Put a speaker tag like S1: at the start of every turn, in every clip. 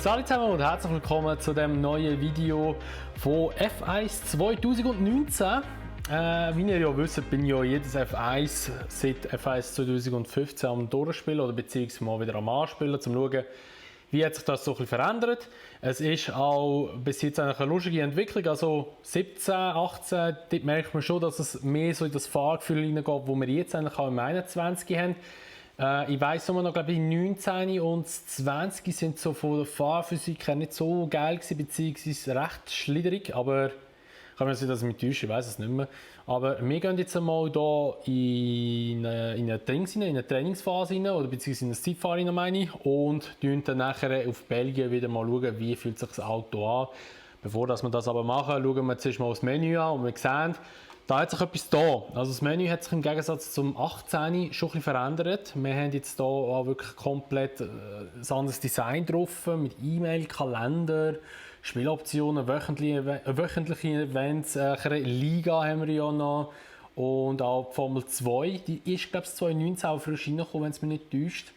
S1: Salut zusammen und herzlich willkommen zu dem neuen Video von F1 2019. Wie ihr ja wisst, bin ich ja jedes F1 seit F1 2015 am Durchspielen oder beziehungsweise mal wieder am Anspielen, um zu schauen, wie hat sich das so ein bisschen verändert. Es ist auch bis jetzt eigentlich eine lustige Entwicklung, also 17, 18, dort merkt man schon, dass es mehr so in das Fahrgefühl hineingeht, wo wir jetzt eigentlich auch im 21 haben. Ich weiss noch, glaube ich, 19 und 20 sind so von der Fahrphysik her nicht so geil gewesen, beziehungsweise recht schliderig, aber kann man sich das mit täuschen, ich weiss es nicht mehr. Aber wir gehen jetzt einmal hier in eine Trainingsphase rein, oder beziehungsweise in eine Zeitfahren rein, meine ich, und schauen dann nachher auf Belgien wieder mal schauen, wie fühlt sich das Auto an. Bevor wir das aber machen, schauen wir zuerst mal das Menü an und wir sehen, da hat sich etwas da. Also das Menü hat sich im Gegensatz zum 18 schon ein bisschen verändert. Wir haben jetzt hier auch wirklich komplett ein anderes Design drauf, mit E-Mail, Kalender, Spieloptionen, wöchentliche Events, eine Liga haben wir ja noch. Und auch die Formel 2, die ist glaube ich 2019 auch frisch reingekommen, wenn es mich nicht täuscht.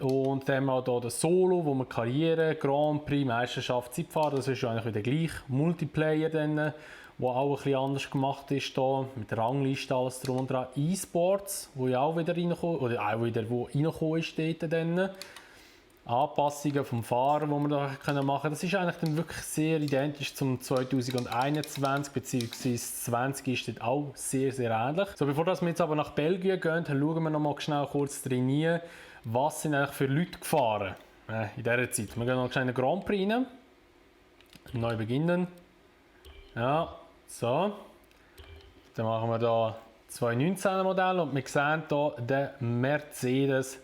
S1: Und dann haben wir hier den Solo, wo wir Karriere, Grand Prix, Meisterschaft, Zeitfahren, das ist ja eigentlich wieder gleich. Multiplayer dann, wo auch ein bisschen anders gemacht ist hier, mit der Rangliste alles drunter. E-Sports, wo ja auch wieder reingekommen, oder auch wieder wo reingekommen ist dort dann. Anpassungen vom Fahrer, die wir da machen können. Das ist eigentlich dann wirklich sehr identisch zum 2021, beziehungsweise 20 ist dort auch sehr, sehr ähnlich. So, bevor wir jetzt aber nach Belgien gehen, schauen wir noch mal schnell kurz trainieren, was sind eigentlich für Leute gefahren in dieser Zeit. Wir gehen noch schnell in den Grand Prix rein. Neu beginnen. Ja, so. Dann machen wir hier 2019 Modell und wir sehen hier den Mercedes.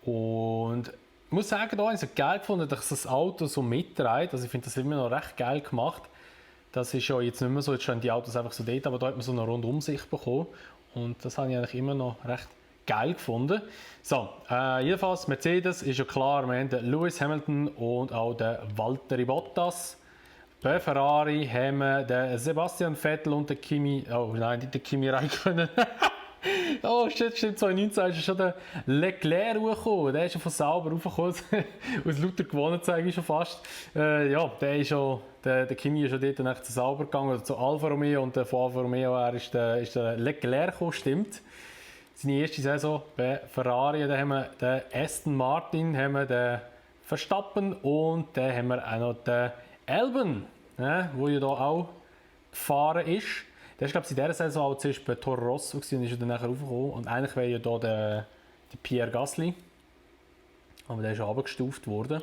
S1: Und ich muss sagen, da habe ich es geil gefunden, dass das Auto so mitträgt. Also ich finde das immer noch recht geil gemacht. Das ist ja jetzt nicht mehr so, jetzt stehen die Autos einfach so dort, aber da hat man so eine Rundumsicht bekommen. Und das habe ich eigentlich immer noch recht geil gefunden. So, jedenfalls Mercedes ist ja klar, wir haben den Lewis Hamilton und auch den Valtteri Bottas. Bei Ferrari haben wir den Sebastian Vettel und den Kimi, oh nein, nicht den Kimi Räikkönen. Oh, stimmt, 2019 ist schon der Leclerc hochgekommen. Der ist schon von Sauber raufgekommen. Aus lauter gewonnen, sage ich schon fast. Ja, der Kimi ist schon dort zu Sauber gegangen, oder zu Alfa Romeo. Und von Alfa Romeo her ist der Leclerc gekommen, stimmt. Seine erste Saison bei Ferrari. Da haben wir den Aston Martin, haben wir den Verstappen und dann haben wir auch noch den Albon, der ja hier auch gefahren ist. Der ist, glaube ich, in dieser Saison auch zuerst bei Toro Rosso und ist dann nachher raufgekommen. Und eigentlich wäre ja hier der Pierre Gasly. Aber der ist abgestuft worden.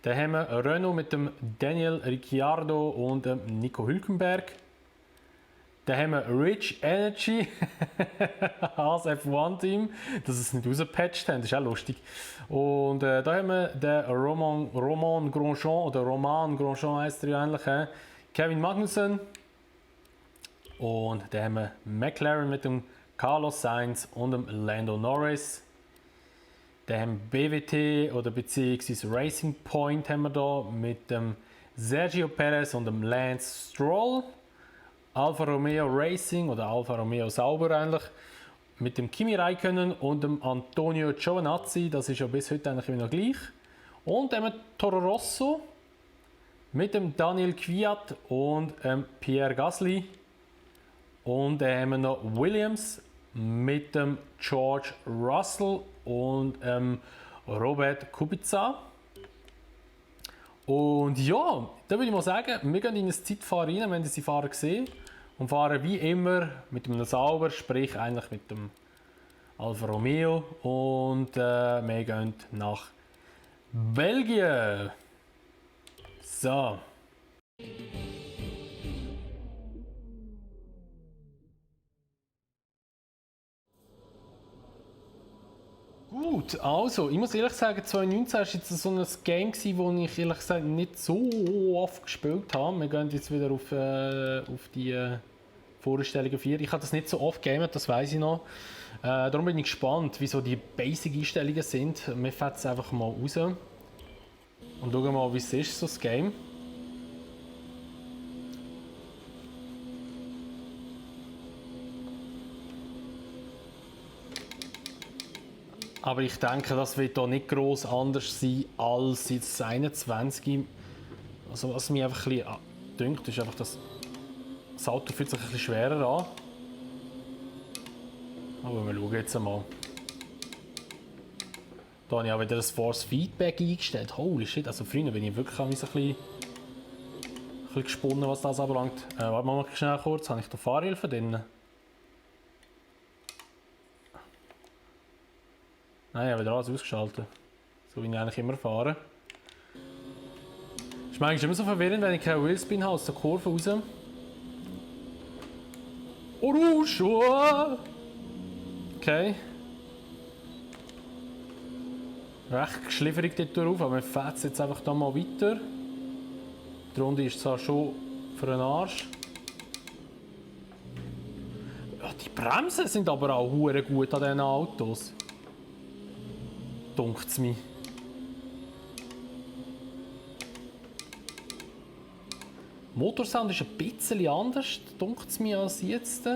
S1: Dann haben wir Renault mit dem Daniel Ricciardo und dem Nico Hülkenberg. Dann haben wir Rich Energy, Haas F1-Team, dass sie es nicht rausgepatcht haben, das ist auch lustig. Und da haben wir den Romain Grosjean heisst er ja eigentlich, Kevin Magnussen. Und dann haben wir McLaren mit dem Carlos Sainz und dem Lando Norris. Dann haben wir BWT oder beziehungsweise Racing Point haben wir da mit dem Sergio Perez und dem Lance Stroll. Alfa Romeo Racing oder Alfa Romeo Sauber eigentlich mit dem Kimi Räikkönen und dem Antonio Giovinazzi, das ist ja bis heute eigentlich immer noch gleich. Und dann haben wir Toro Rosso mit dem Daniel Kvyat und Pierre Gasly. Und dann haben wir noch Williams mit dem George Russell und Robert Kubica. Und ja, da würde ich mal sagen, wir gehen in ein Zeitfahren rein, wenn ihr die Fahrer gesehen und fahren wie immer mit einem Sauber, sprich eigentlich mit dem Alfa Romeo. Und wir gehen nach Belgien. So. Gut, also, ich muss ehrlich sagen, 2019 war jetzt so ein Game, das ich ehrlich gesagt nicht so oft gespielt habe. Wir gehen jetzt wieder auf die Vorstellungen 4. Ich habe das nicht so oft gegamet, das weiß ich noch. Darum bin ich gespannt, wie so die Basic-Einstellungen sind. Wir fetzen es einfach mal raus und schauen mal, wie es ist, so das Game. Aber ich denke, das wird hier nicht gross anders sein als jetzt das 21. Also was mich einfach ein bisschen dünkt, ist einfach, dass das Auto fühlt sich ein bisschen schwerer an. Aber wir schauen jetzt einmal. Da habe ich auch wieder das Force Feedback eingestellt. Holy shit, also früher bin ich wirklich ein bisschen gesponnen, was das anbelangt. Warte mal schnell kurz, habe ich da Fahrhilfe drin? Nein, ich habe wieder alles ausgeschaltet. So wie ich eigentlich immer fahre. Ist mir eigentlich immer so verwirrend, wenn ich keinen Wheelspin habe aus der Kurve raus. Oh, okay. Recht geschliffrig dort drauf, aber wir fahren jetzt einfach da mal weiter. Die Runde ist zwar schon für den Arsch. Ja, die Bremsen sind aber auch hure gut an diesen Autos. Dunkt's mir. Motorsound ist ein bisschen anders, dunkt's mir, als jetzt.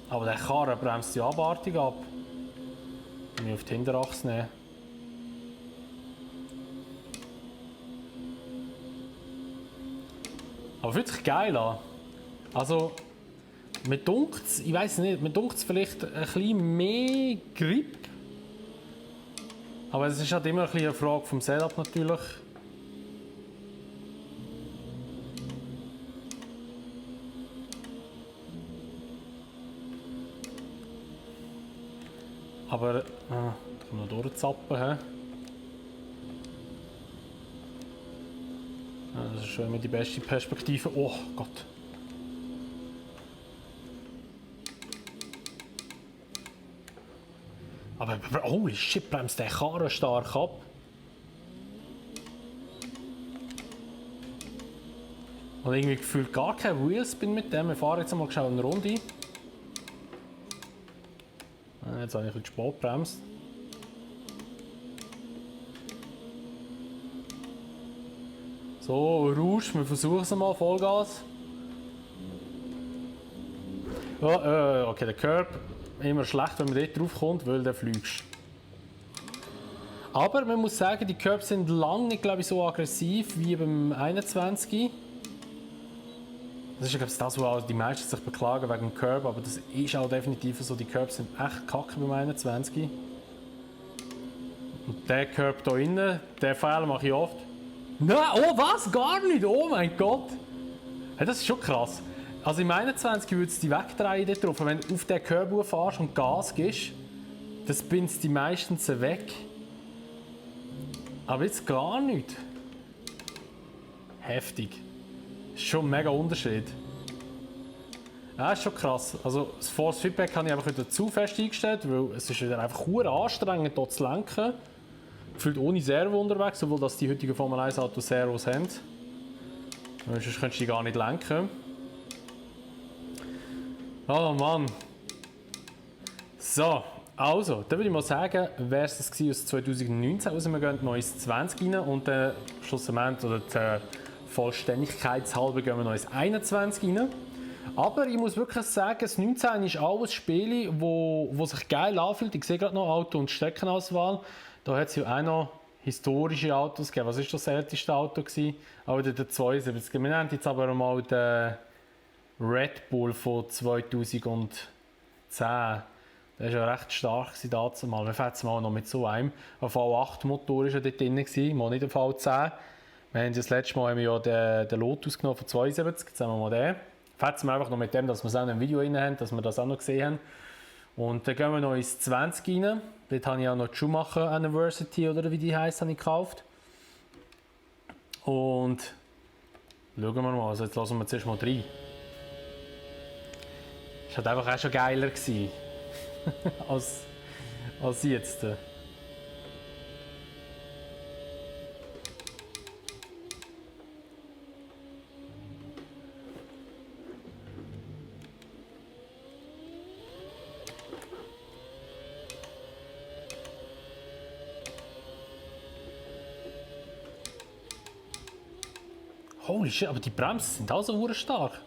S1: Aber der Karren bremst die abartig ab. Wenn ich auf die Hinterachse nehme. Aber fühlt sich geil an. Also, mir dunkt's, ich weiß nicht, mir dunkt's vielleicht ein bisschen mehr Grip. Aber es ist halt immer ein bisschen eine Frage vom Setup natürlich. Aber, da kann man noch durchzappen. Das ist schon immer die beste Perspektive. Oh Gott. Aber holy shit, bremst der Karren stark ab. Und irgendwie gefühlt gar kein Wheelspin mit dem. Wir fahren jetzt mal schnell eine Runde. Jetzt habe ich ein bisschen spät gebremst. So, Rausch, wir versuchen es mal, Vollgas. Oh, okay, der Curb. Immer schlecht, wenn man dort drauf kommt, weil dann fliegst. Aber man muss sagen, die Curbs sind lange nicht, glaube ich, so aggressiv wie beim 21. Das ist, glaube ich, das, wo auch die meisten sich beklagen wegen dem Curb, aber das ist auch definitiv so. Die Curbs sind echt kacke beim 21. Und der Curb hier innen, den Fehler mache ich oft. Nein, oh was? Gar nicht? Oh mein Gott! Hey, das ist schon krass. Also im 21 würdest du die wegdrehen dort drauf. Wenn du auf den Curb fährst und Gas gibst, dann spinnst du die meistens weg. Aber jetzt gar nicht. Heftig. Das ist schon ein mega Unterschied. Ja, ist schon krass. Also das Force Feedback habe ich einfach wieder zu fest eingestellt, weil es ist wieder einfach sehr anstrengend, hier zu lenken. Gefühlt ohne Servo unterwegs, obwohl das die heutigen Formel 1 Autos Servos haben. Sonst könntest du die gar nicht lenken. Oh Mann. So, also, dann würde ich mal sagen, wäre es das aus 2019. Also wir gehen neues 20 rein und schlussendlich oder der Vollständigkeitshalber gehen wir neues 21 rein. Aber ich muss wirklich sagen, das 19 ist auch ein Spiel, wo sich geil anfühlt. Ich sehe gerade noch Auto- und Streckenauswahl. Da hat es ja auch noch historische Autos gegeben. Was war das älteste Auto gewesen? Aber der 72. Wir nennen jetzt aber mal den Red Bull von 2010. Der war ja recht stark damals. Wir fahren jetzt mal noch mit so einem. Ein V8-Motor war ja dort drin, mal nicht ein V10. Wir haben das letzte Mal ja den Lotus genommen von 72. Jetzt haben wir mal den. Fahren wir einfach noch mit dem, dass wir es auch in einem Video drin haben, dass wir das auch noch gesehen haben. Und dann gehen wir noch ins 20 rein. Dort habe ich auch noch die Schumacher Anniversary, oder wie die heisst, gekauft. Und schauen wir mal, also jetzt lassen wir zuerst mal rein. Das war einfach auch schon geiler gewesen, als jetzt. Holy shit, aber die Bremsen sind auch so stark.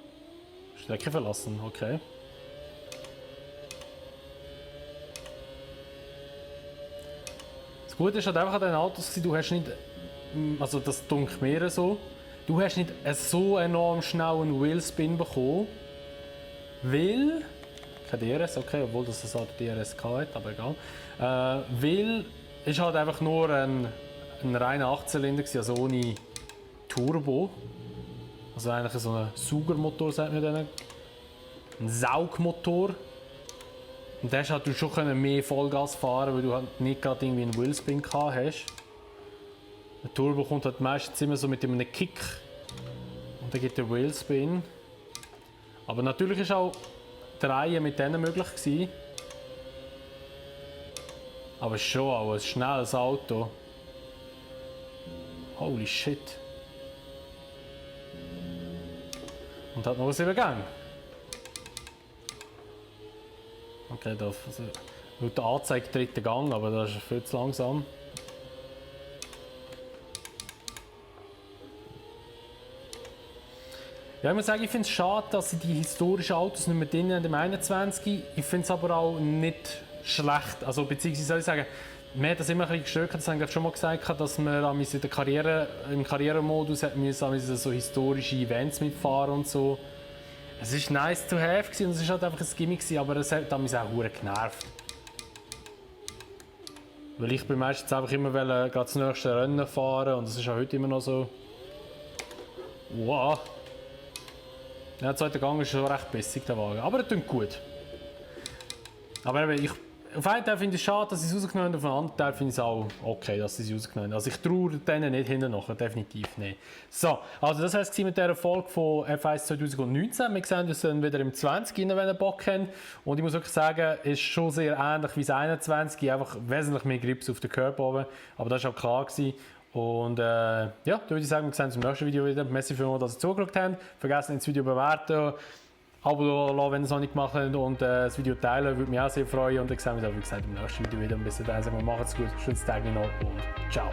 S1: Strecke verlassen, okay. Das Gute ist halt einfach an den Autos, du hast nicht, also das dunkelt mir so, du hast nicht so enorm schnell einen Wheelspin bekommen, weil, kein DRS, okay, obwohl das eine Art DRS hat, aber egal, weil es halt einfach nur ein reiner 8-Zylinder, also ohne Turbo, also eigentlich so ein Saugermotor, sagt man dann, ein Saugmotor. Und da hast du schon mehr Vollgas fahren, weil du halt nicht gerade irgendwie einen Wheelspin gehabt hast. Der Turbo kommt halt meistens immer so mit einem Kick und dann gibt der Wheelspin. Aber natürlich ist auch die Reihe mit denen möglich gewesen. Aber schon auch ein schnelles Auto. Holy shit. Und hat noch 7 Gänge. Okay, da wird der Anzeige 3. Gang, aber das ist viel zu langsam. Ja, ich muss sagen, ich finde es schade, dass sie die historischen Autos nicht mehr drin haben im 21. Ich finde es aber auch nicht schlecht. Also, beziehungsweise soll ich sagen, mir hat das immer ein bisschen gestört, das habe ich schon mal gesagt, dass man in der im Karrieremodus so historische Events mitfahren und so. Es war nice to have und es war halt einfach ein Gimmick, aber es hat mich auch verdammt genervt. Weil ich bin meistens einfach immer gerade das nächste Rennen fahren und das ist auch heute immer noch so. Wow! Ja, der 2. Gang ist schon recht bissig, der Wagen, aber er tut gut. Aber eben, auf einen Teil finde ich es schade, dass sie es rausgenommen haben, auf den anderen Teil finde ich es auch okay, dass sie es rausgenommen haben. Also ich traue denen nicht hinten nachher, definitiv nicht. So, also das war es mit dieser Folge von F1 2019. Wir sehen uns dann wieder im 20, wenn ihr Bock habt. Und ich muss wirklich sagen, es ist schon sehr ähnlich wie das 21, einfach wesentlich mehr Grips auf den Körper oben. Aber das war auch klar gewesen. Und ja, dann würde ich sagen, wir sehen uns im nächsten Video wieder. Merci vielmals, dass ihr zugeschaut habt. Vergesst nicht, das Video zu bewerten. Abo lassen, wenn ihr es noch nicht gemacht habt und das Video teilen, würde mich auch sehr freuen. Und dann sehen wir uns, wie gesagt, im nächsten Video wieder. Und bis dahin sagen wir, macht's gut, schönes Tag noch und ciao.